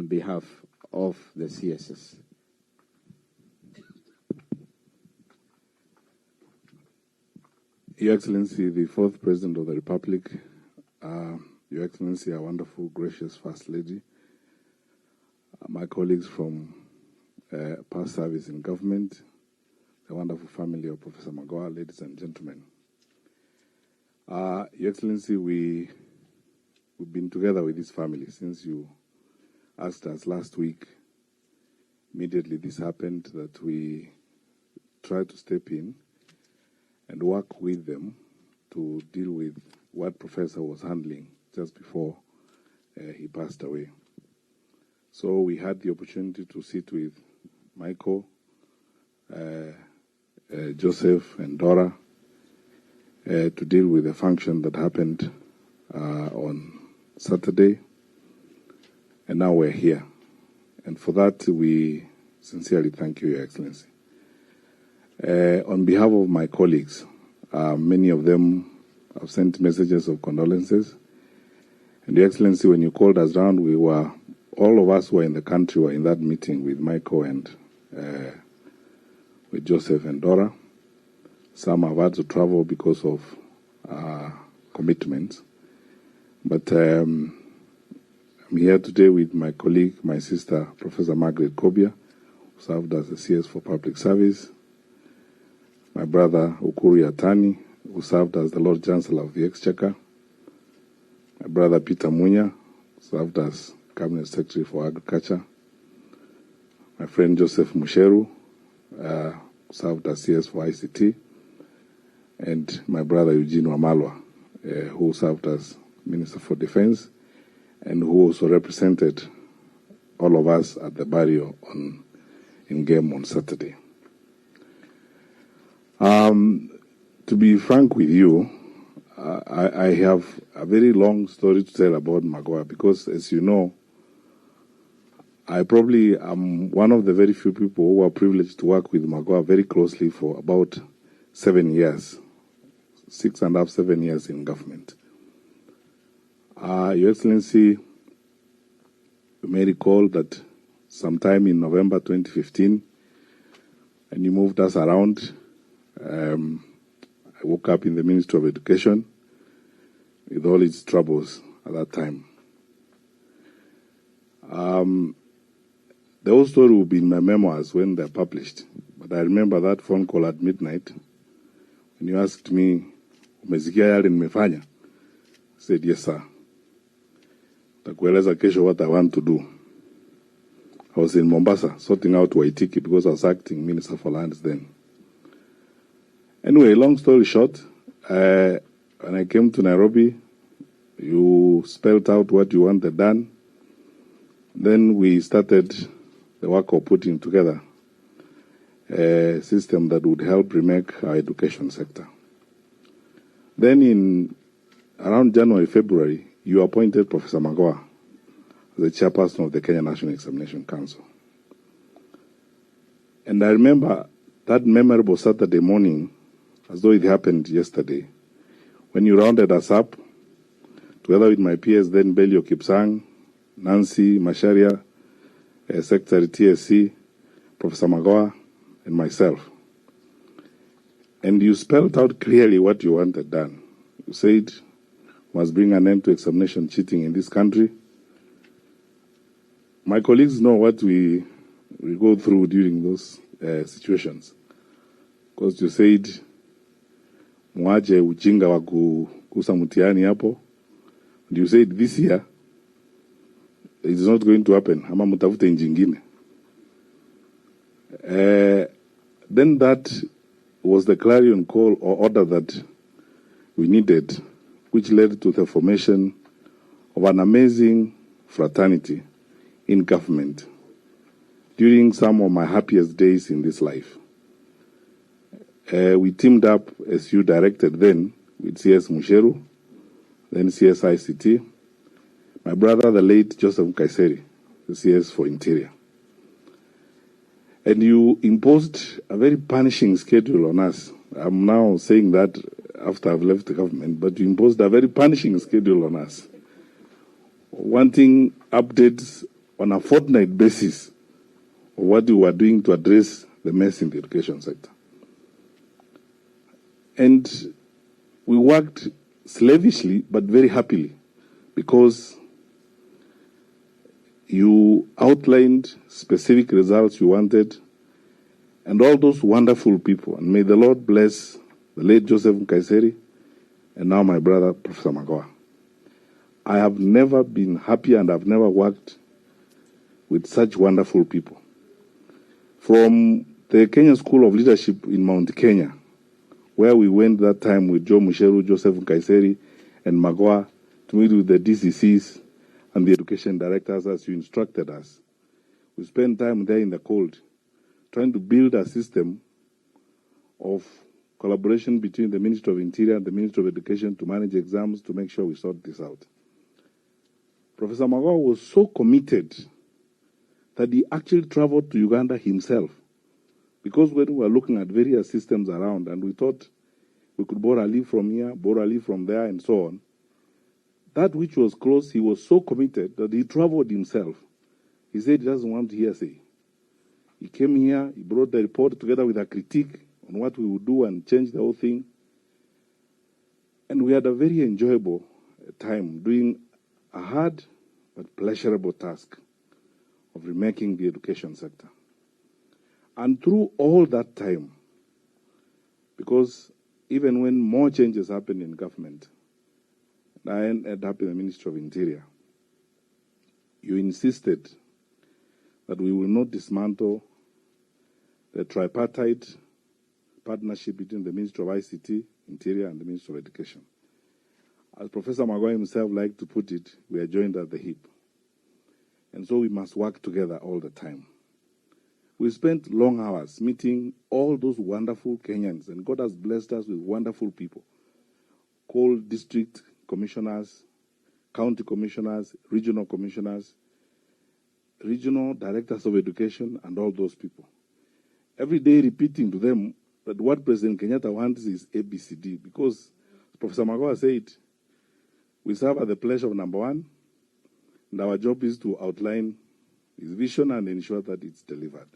on behalf of the CSS. Your Excellency, the fourth President of the Republic, Your Excellency, our wonderful, gracious First Lady, my colleagues from past service in government, the wonderful family of Professor Magoha, ladies and gentlemen. Your Excellency, we've been together with this family since you asked us last week. Immediately this happened, that we tried to step in and work with them to deal with what Professor was handling just before he passed away. So we had the opportunity to sit with Michael, Joseph and Dora to deal with the function that happened on Saturday, and now we're here. And for that, we sincerely thank you, Your Excellency. On behalf of my colleagues, many of them have sent messages of condolences. And Your Excellency, when you called us round, all of us who were in the country were in that meeting with Michael and with Joseph and Dora. Some have had to travel because of commitments. But I'm here today with my colleague, my sister, Professor Margaret Kobia, who served as a CS for Public Service, my brother Uhuru Acheni, who served as the Lord Chancellor of the Exchequer, my brother Peter Munya, who served as Cabinet Secretary for Agriculture, my friend Joseph Musheru, who served as CS for ICT, and my brother Eugene Wamalwa, who served as Minister for Defense, and who also represented all of us at the burial in Game on Saturday. To be frank with you, I have a very long story to tell about Magoha because, as you know, I probably am one of the very few people who are privileged to work with Magoha very closely for about 7 years, 6.5, 7 years in government. Your Excellency, you may recall that sometime in November 2015, when you moved us around, I woke up in the Ministry of Education with all its troubles at that time. The whole story will be in my memoirs when they're published. But I remember that phone call at midnight when you asked me, "Umesikia yale nimefanya?" I said, "Yes, sir. Takueleza kesho what I want to do." I was in Mombasa sorting out Waitiki because I was acting Minister for Lands then. Anyway, long story short, when I came to Nairobi, you spelled out what you wanted done. Then we started the work of putting together a system that would help remake our education sector. Then in around January, February, you appointed Professor Magoha as the chairperson of the Kenya National Examination Council. And I remember that memorable Saturday morning, as though it happened yesterday, when you rounded us up, together with my peers then, Belio Kipsang, Nancy Masharia, Secretary TSC, Professor Magoha, and myself. And you spelled out clearly what you wanted done. You said, must bring an end to examination cheating in this country. My colleagues know what we go through during those situations. Because you said, mwache ujinga wa kusa mtihani hapo. And you said this year, it is not going to happen. Ama mutafute njingine. Then that was the clarion call or order that we needed, which led to the formation of an amazing fraternity in government during some of my happiest days in this life. We teamed up, as you directed then, with CS Musheru, then CS ICT, my brother, the late Joseph Kaiseri, the CS for Interior. And you imposed a very punishing schedule on us. I'm now saying that after I've left the government, but you imposed a very punishing schedule on us, wanting updates on a fortnight basis of what we were doing to address the mess in the education sector. And we worked slavishly but very happily, because you outlined specific results you wanted and all those wonderful people. And may the Lord bless the late Joseph Nkaiseri and now my brother, Professor Magoha. I have never been happy and I've never worked with such wonderful people. From the Kenya School of Leadership in Mount Kenya, where we went that time with Joe Musheru, Joseph Nkaiseri, and Magoha to meet with the DCCs and the education directors as you instructed us. We spent time there in the cold, trying to build a system of collaboration between the Ministry of Interior and the Ministry of Education to manage exams, to make sure we sort this out. Professor Magoha was so committed that he actually traveled to Uganda himself, because when we were looking at various systems around and we thought we could borrow a leaf from here, borrow a leaf from there, and so on, that which was close, he was so committed that he traveled himself. He said he doesn't want hearsay. He came here, he brought the report together with a critique on what we would do and change the whole thing. And we had a very enjoyable time doing a hard but pleasurable task of remaking the education sector. And through all that time, because even when more changes happened in government, I ended up in the Ministry of Interior, you insisted that we will not dismantle the tripartite partnership between the Ministry of ICT, Interior, and the Ministry of Education. As Professor Magoha himself liked to put it, we are joined at the hip. And so we must work together all the time. We spent long hours meeting all those wonderful Kenyans, and God has blessed us with wonderful people, called district commissioners, county commissioners, regional directors of education, and all those people. Every day repeating to them that what President Kenyatta wants is ABCD, because Professor Magoha said, we serve at the pleasure of number one, and our job is to outline his vision and ensure that it's delivered.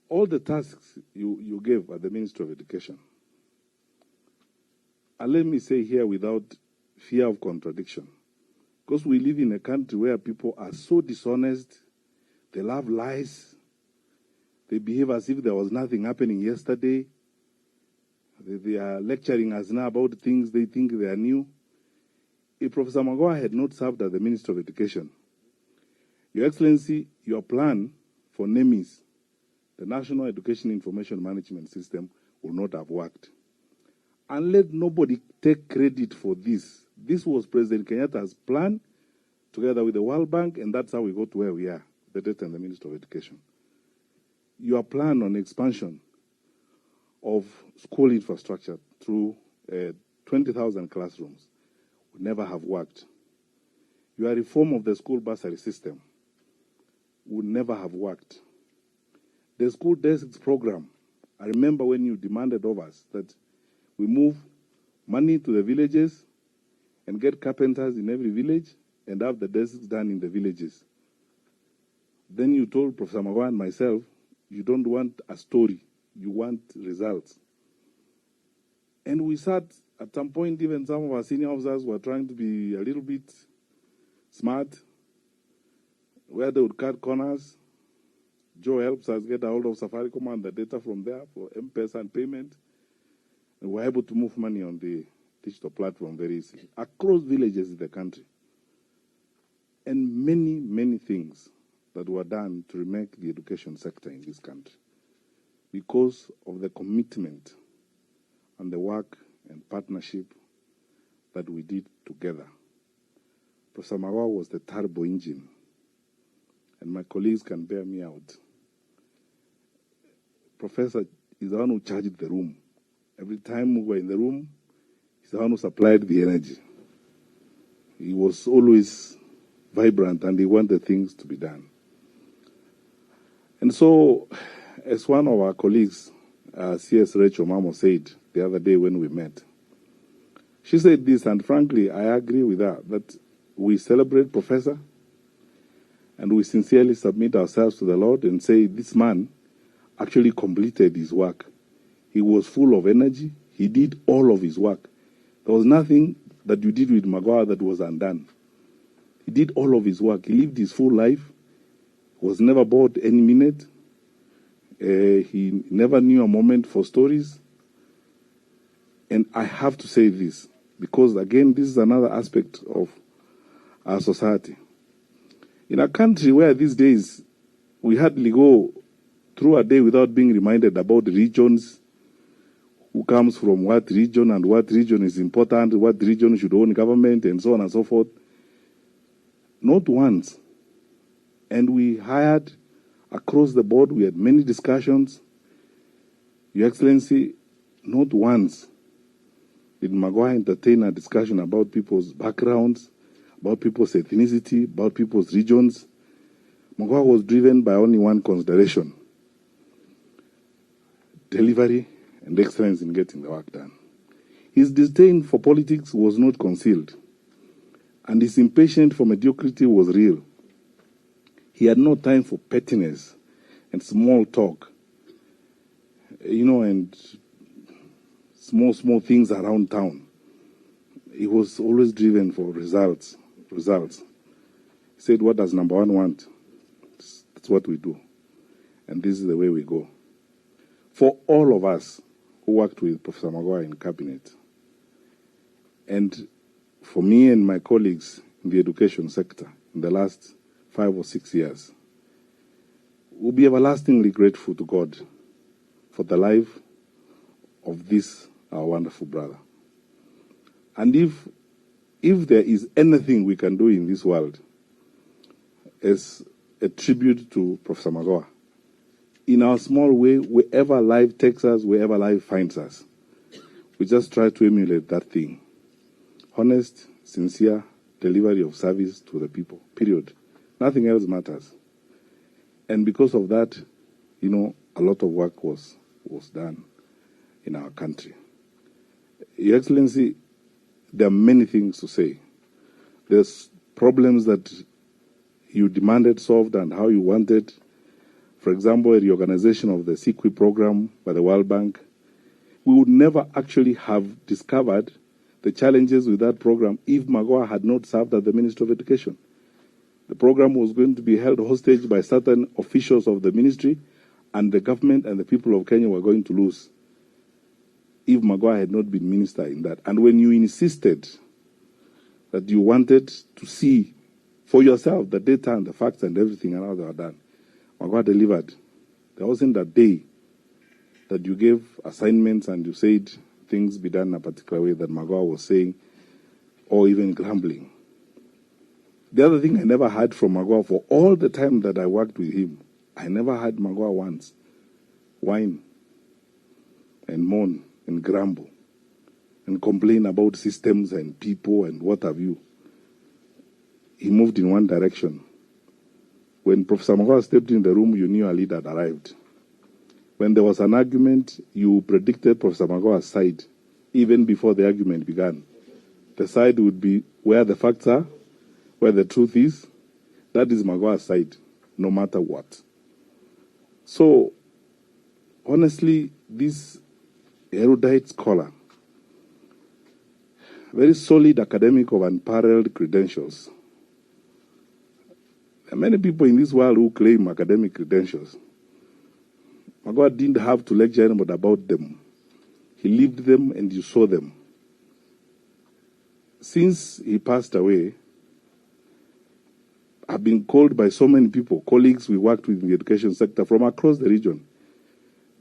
All the tasks you gave at the Ministry of Education, and let me say here without fear of contradiction, because we live in a country where people are so dishonest, they love lies, they behave as if there was nothing happening yesterday, they are lecturing us now about things they think they are new. If Professor Magoha had not served as the Minister of Education, Your Excellency, your plan for NEMIS, the National Education Information Management System, will not have worked. And let nobody take credit for this. This was President Kenyatta's plan together with the World Bank, and that's how we got to where we are, the data and the Minister of Education. Your plan on expansion of school infrastructure through 20,000 classrooms would never have worked. Your reform of the school bursary system would never have worked. The school desks program, I remember when you demanded of us that we move money to the villages and get carpenters in every village and have the desks done in the villages. Then you told Professor Magoha and myself, you don't want a story, you want results. And we sat, at some point, even some of our senior officers were trying to be a little bit smart, where they would cut corners. Joe helps us get a hold of Safaricom and the data from there for M-Pesa and payment. And we're able to move money on the digital platform very easily, across villages in the country. And many, many things that were done to remake the education sector in this country because of the commitment and the work and partnership that we did together. Professor Magoha was the turbo engine, and my colleagues can bear me out. Professor is the one who charged the room. Every time we were in the room, he's the one who supplied the energy. He was always vibrant and he wanted things to be done. And so, as one of our colleagues, CS Rachel Mamo, said the other day when we met, she said this, and frankly, I agree with her, that we celebrate Professor, And we sincerely submit ourselves to the Lord and say, this man actually completed his work. He was full of energy. He did all of his work. There was nothing that you did with Magoha that was undone. He did all of his work. He lived his full life. Was never bored any minute. He never knew a moment for stories. And I have to say this, because again, this is another aspect of our society. In a country where these days we hardly go through a day without being reminded about regions, who comes from what region and what region is important, what region should own government, and so on and so forth. Not once. And we hired across the board, we had many discussions. Your Excellency, not once did Magoha entertain a discussion about people's backgrounds, about people's ethnicity, about people's regions. Magoha was driven by only one consideration: delivery and excellence in getting the work done. His disdain for politics was not concealed, and his impatience for mediocrity was real. He had no time for pettiness and small talk, and small things around town. He was always driven for results. He said, what does number one want? That's what we do. And this is the way we go. For all of us who worked with Professor Magoha in cabinet, and for me and my colleagues in the education sector in the last 5 or 6 years, we'll be everlastingly grateful to God for the life of this, our wonderful brother. And if there is anything we can do in this world as a tribute to Professor Magoha, in our small way, wherever life takes us, wherever life finds us, we just try to emulate that thing. Honest, sincere delivery of service to the people, period. Nothing else matters. And because of that, a lot of work was done in our country. Your Excellency, there are many things to say. There's problems that you demanded solved and how you wanted. For example, a reorganization of the CQI program by the World Bank. We would never actually have discovered the challenges with that program if Magoha had not served as the Minister of Education. The program was going to be held hostage by certain officials of the ministry, and the government and the people of Kenya were going to lose if Magoha had not been minister in that. And when you insisted that you wanted to see for yourself the data and the facts and everything and how they were done, Magoha delivered. There wasn't a day that you gave assignments and you said things be done in a particular way that Magoha was saying or even grumbling. The other thing I never heard from Magoha for all the time that I worked with him, I never heard Magoha once whine and moan and grumble and complain about systems and people and what have you. He moved in one direction. When Professor Magoha stepped in the room, you knew a leader had arrived. When there was an argument, you predicted Professor Magoha's side even before the argument began. The side would be where the facts are, where the truth is. That is Magoha's side, no matter what. So, honestly, this erudite scholar, very solid academic of unparalleled credentials. There are many people in this world who claim academic credentials. Magoha didn't have to lecture anybody about them. He lived them and you saw them. Since he passed away, I've been called by so many people, colleagues we worked with in the education sector from across the region,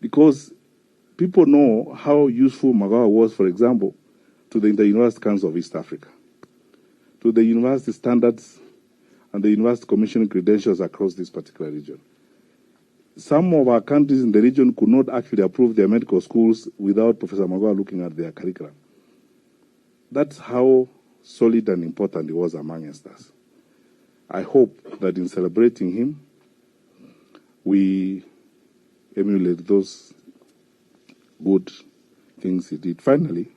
because people know how useful Magoha was, for example, to the Inter-University Council of East Africa, to the university standards and the university commissioning credentials across this particular region. Some of our countries in the region could not actually approve their medical schools without Professor Magoha looking at their curriculum. That's how solid and important he was amongst us. I hope that in celebrating him, we emulate those good things he did. Finally,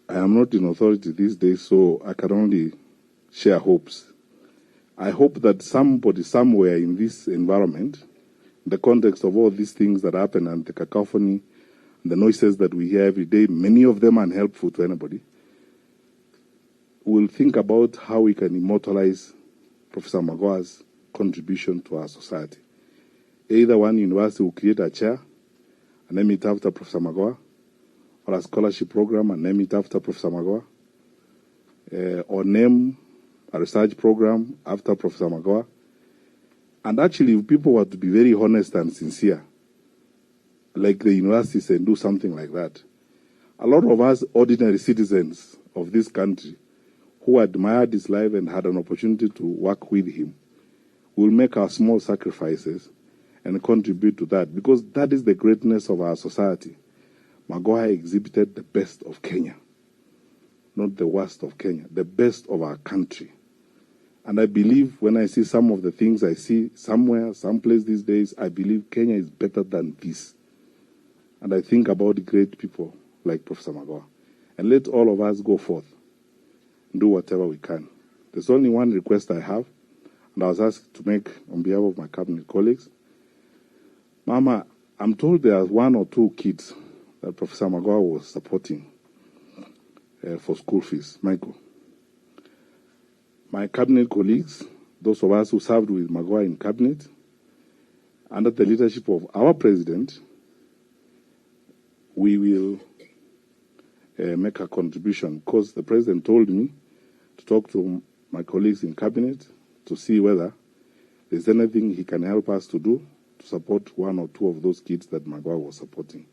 I am not in authority these days, so I can only share hopes. I hope that somebody somewhere in this environment, in the context of all these things that happen and the cacophony, the noises that we hear every day, many of them unhelpful to anybody, will think about how we can immortalize Professor Magoha'S contribution to our society. Either one university will create a chair and name it after Professor Magoha, or a scholarship program and name it after Professor Magoha, or name a research program after Professor Magoha. And actually, if people were to be very honest and sincere, like the universities, and do something like that, a lot of us ordinary citizens of this country who admired his life and had an opportunity to work with him will make our small sacrifices and contribute to that, because that is the greatness of our society. Magoha exhibited the best of Kenya, not the worst of Kenya, the best of our country. And I believe when I see some of the things I see somewhere, someplace these days, I believe Kenya is better than this. And I think about great people like Professor Magoha. And let all of us go forth and do whatever we can. There's only one request I have, and I was asked to make on behalf of my cabinet colleagues. Mama, I'm told there are 1 or 2 kids that Professor Magoha was supporting for school fees. Michael, my cabinet colleagues, those of us who served with Magoha in cabinet, under the leadership of our president, we will make a contribution, because the president told me to talk to my colleagues in cabinet to see whether there's anything he can help us to do to support 1 or 2 of those kids that Magoha was supporting.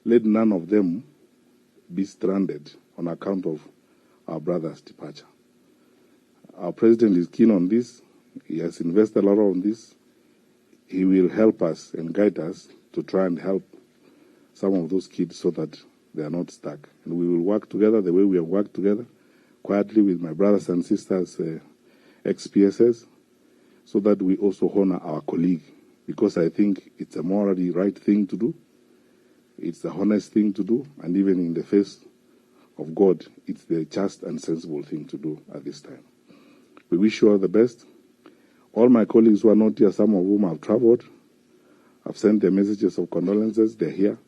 Let none of them be stranded on account of our brother's departure. Our president is keen on this. He has invested a lot on this. He will help us and guide us to try and help some of those kids so that they are not stuck. And we will work together the way we have worked together, quietly with my brothers and sisters, ex-PSS, so that we also honor our colleague, because I think it's a morally right thing to do. It's the honest thing to do, and even in the face of God, it's the just and sensible thing to do at this time. We wish you all the best. All my colleagues who are not here, some of whom have traveled, have sent their messages of condolences. They're here.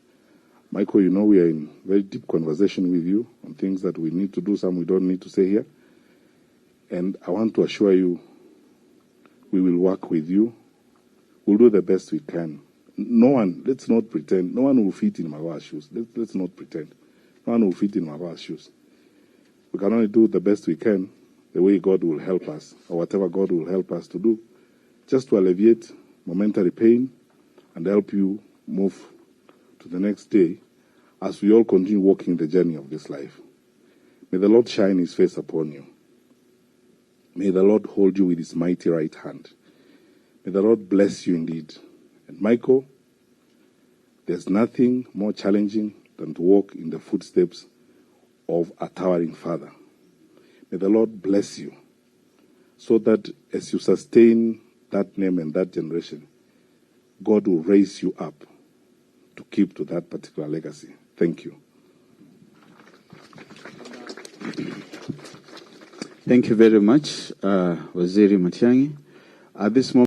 Michael, you know we are in very deep conversation with you on things that we need to do, some we don't need to say here. And I want to assure you, we will work with you. We'll do the best we can. No one, let's not pretend, no one will fit in Magoha'S shoes. Let's not pretend. No one will fit in Magoha'S shoes. We can only do the best we can, the way God will help us, or whatever God will help us to do, just to alleviate momentary pain and help you move to the next day as we all continue walking the journey of this life. May the Lord shine his face upon you. May the Lord hold you with his mighty right hand. May the Lord bless you indeed. And Michael, there's nothing more challenging than to walk in the footsteps of a towering father. May the Lord bless you, so that as you sustain that name and that generation, God will raise you up to keep to that particular legacy. Thank you. Thank you very much, Waziri Matiangi. At this moment,